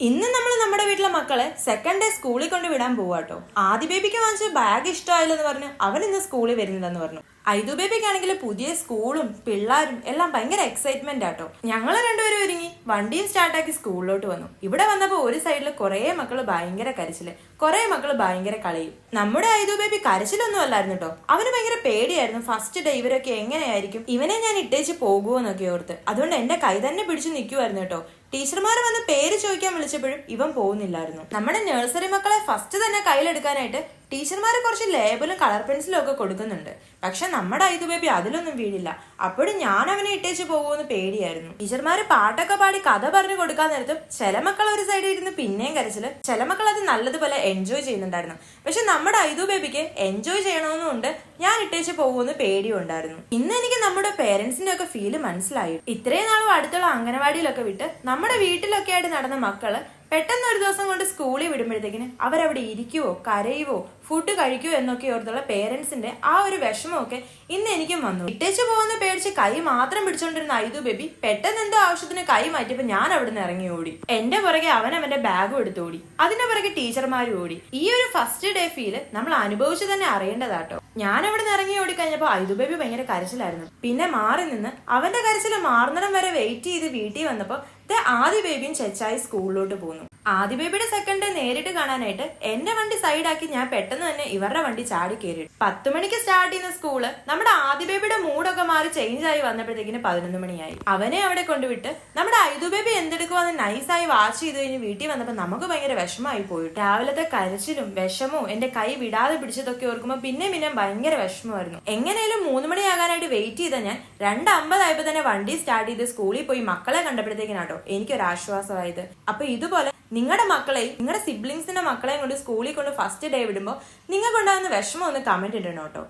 ഇന്ന് നമ്മൾ നമ്മുടെ വീട്ടിലെ മക്കളെ സെക്കൻഡ് ഡേ സ്കൂളിൽ കൊണ്ട് വിടാൻ പോവാട്ടോ. ആദ്യ ബേബിക്ക് വാങ്ങിച്ച ബാഗ് ഇഷ്ടമായില്ലെന്ന് പറഞ്ഞു അവൻ ഇന്ന് സ്കൂളിൽ വരുന്നില്ലെന്ന് പറഞ്ഞു. ഐദു ബേബിക്കാണെങ്കിൽ പുതിയ സ്കൂളും പിള്ളേരും എല്ലാം ഭയങ്കര എക്സൈറ്റ്മെന്റ് ആട്ടോ. ഞങ്ങൾ രണ്ടുപേരും ഒരുങ്ങി വണ്ടിയും സ്റ്റാർട്ടാക്കി സ്കൂളിലോട്ട് വന്നു. ഇവിടെ വന്നപ്പോൾ ഒരു സൈഡിൽ കുറെ മക്കള് ഭയങ്കര കരച്ചില്, കുറെ മക്കള് ഭയങ്കര കളിയും. നമ്മുടെ ഐദു ബേബി കരച്ചിലൊന്നും അല്ലായിരുന്നു കേട്ടോ. അവന് ഭയങ്കര പേടിയായിരുന്നു. ഫസ്റ്റ് ഡേ ഇവരൊക്കെ എങ്ങനെയായിരിക്കും, ഇവനെ ഞാൻ ഇട്ടേച്ച് പോകുമോന്നൊക്കെ ഓർത്ത്. അതുകൊണ്ട് എന്റെ കൈ തന്നെ പിടിച്ചു നിൽക്കുമായിരുന്നു കേട്ടോ. ടീച്ചർമാർ വന്ന് പേര് ചോദിക്കാൻ വിളിച്ചപ്പോഴും ഇവൻ പോകുന്നില്ലായിരുന്നു. നമ്മുടെ നഴ്സറി മക്കളെ ഫസ്റ്റ് തന്നെ കയ്യിലെടുക്കാനായിട്ട് ടീച്ചർമാർ കുറച്ച് ലേബലും കളർ പെൻസിലും ഒക്കെ കൊടുക്കുന്നുണ്ട്. പക്ഷെ നമ്മുടെ ഐദു ബേബി അതിലൊന്നും വീഴില്ല. അപ്പോഴും ഞാൻ അവനെ ഇട്ടേച്ച് പോകുമെന്ന് പേടിയായിരുന്നു. ടീച്ചർമാര് പാട്ടൊക്കെ പാടി കഥ പറഞ്ഞു കൊടുക്കാൻ നേരത്തും ചില മക്കൾ ഒരു സൈഡിൽ ഇരുന്ന് പിന്നെയും കരച്ചില്, ചില മക്കൾ അത് നല്ലതുപോലെ എൻജോയ് ചെയ്യുന്നുണ്ടായിരുന്നു. പക്ഷെ നമ്മുടെ ഐദു ബേബിക്ക് എൻജോയ് ചെയ്യണമെന്നുണ്ട്, ഞാൻ ഇട്ടേച്ച് പോകുമെന്ന് പേടിയും ഉണ്ടായിരുന്നു. ഇന്ന് എനിക്ക് നമ്മുടെ പേരൻസിന്റെ ഒക്കെ ഫീല് മനസ്സിലായി. ഇത്രയും നാളും അടുത്തുള്ള അംഗനവാടിയിലൊക്കെ വിട്ട് നമ്മുടെ വീട്ടിലൊക്കെ ആയിട്ട് നടന്ന മക്കള് പെട്ടെന്ന് ഒരു ദിവസം കൊണ്ട് സ്കൂളിൽ വിടുമ്പോഴത്തേക്കിന് അവരവിടെ ഇരിക്കുവോ കരയുവോ ഫുഡ് കഴിക്കുവോ എന്നൊക്കെ ഓർത്തുള്ള പേരൻസിന്റെ ആ ഒരു വിഷമമൊക്കെ ഇന്ന് എനിക്കും വന്നു. ഇട്ടേച്ചു പോകുന്ന പേടിച്ച് കൈ മാത്രം പിടിച്ചോണ്ടിരുന്ന ഐദു ബേബി പെട്ടെന്ന് എന്തോ ആവശ്യത്തിന് കൈ മാറ്റിയപ്പോ ഞാൻ അവിടുന്ന് ഇറങ്ങി ഓടി. എന്റെ പുറകെ അവന്റെ ബാഗും എടുത്ത് ഓടി. അതിന്റെ പുറകെ ടീച്ചർമാരും ഓടി. ഈ ഒരു ഫസ്റ്റ് ഡേ ഫീല് നമ്മൾ അനുഭവിച്ചു തന്നെ അറിയേണ്ടതാട്ടോ. ഞാൻ അവിടുന്ന് ഇറങ്ങി ഓടി കഴിഞ്ഞപ്പോ ഐദു ബേബി ഭയങ്കര കരച്ചിലായിരുന്നു. പിന്നെ മാറി നിന്ന് അവന്റെ കരച്ചില് മാറുന്നിടം വരെ വെയിറ്റ് ചെയ്ത് വീട്ടിൽ വന്നപ്പോ ആദ്യ ബേബിയും ചെച്ചായി സ്കൂളിലോട്ട് പോന്നു. ആദ്യ ബേബിയുടെ സെക്കൻഡ് ഡേ നേരിട്ട് കാണാനായിട്ട് എന്റെ വണ്ടി സൈഡാക്കി ഞാൻ പെട്ടെന്ന് തന്നെ ഇവരുടെ വണ്ടി ചാടി കയറി. 10 മണിക്ക് സ്റ്റാർട്ട് ചെയ്യുന്ന സ്കൂള് നമ്മുടെ ആദ്യ ബേബിയുടെ മൂഡൊക്കെ മാറി ചേഞ്ച് ആയി വന്നപ്പോഴത്തേക്കിന് 11 മണിയായി. അവനെ അവിടെ കൊണ്ടുവിട്ട് നമ്മുടെ ഐദു ബേബി എന്തെടുക്കുവാന്ന് നൈസായി വാഷ് ചെയ്ത് കഴിഞ്ഞ് വീട്ടിൽ വന്നപ്പോ നമുക്ക് ഭയങ്കര വിഷമമായി പോയി. രാവിലത്തെ കരച്ചിലും വിഷമവും എന്റെ കൈ വിടാതെ പിടിച്ചതൊക്കെ ഓർക്കുമ്പോൾ പിന്നെ ഭയങ്കര വിഷമമായിരുന്നു. എങ്ങനെയാലും 3 മണിയാകാനായിട്ട് വെയിറ്റ് ചെയ്ത ഞാൻ 2:50 ആയപ്പോ തന്നെ വണ്ടി സ്റ്റാർട്ട് ചെയ്ത് സ്കൂളിൽ പോയി മക്കളെ കണ്ടപ്പോഴത്തേക്കിനാട്ടോ എനിക്കൊരാശ്വാസമായത്. അപ്പൊ ഇതുപോലെ നിങ്ങളുടെ മക്കളെയും നിങ്ങളുടെ സിബ്ലിങ്സിന്റെ മക്കളെയും കൊണ്ട് സ്കൂളിൽ കൊണ്ട് ഫസ്റ്റ് ഡേ വിടുമ്പോൾ നിങ്ങൾക്ക് ഉണ്ടാകുന്ന വിഷമം ഒന്ന് കമന്റ് ഇടണം കേട്ടോ.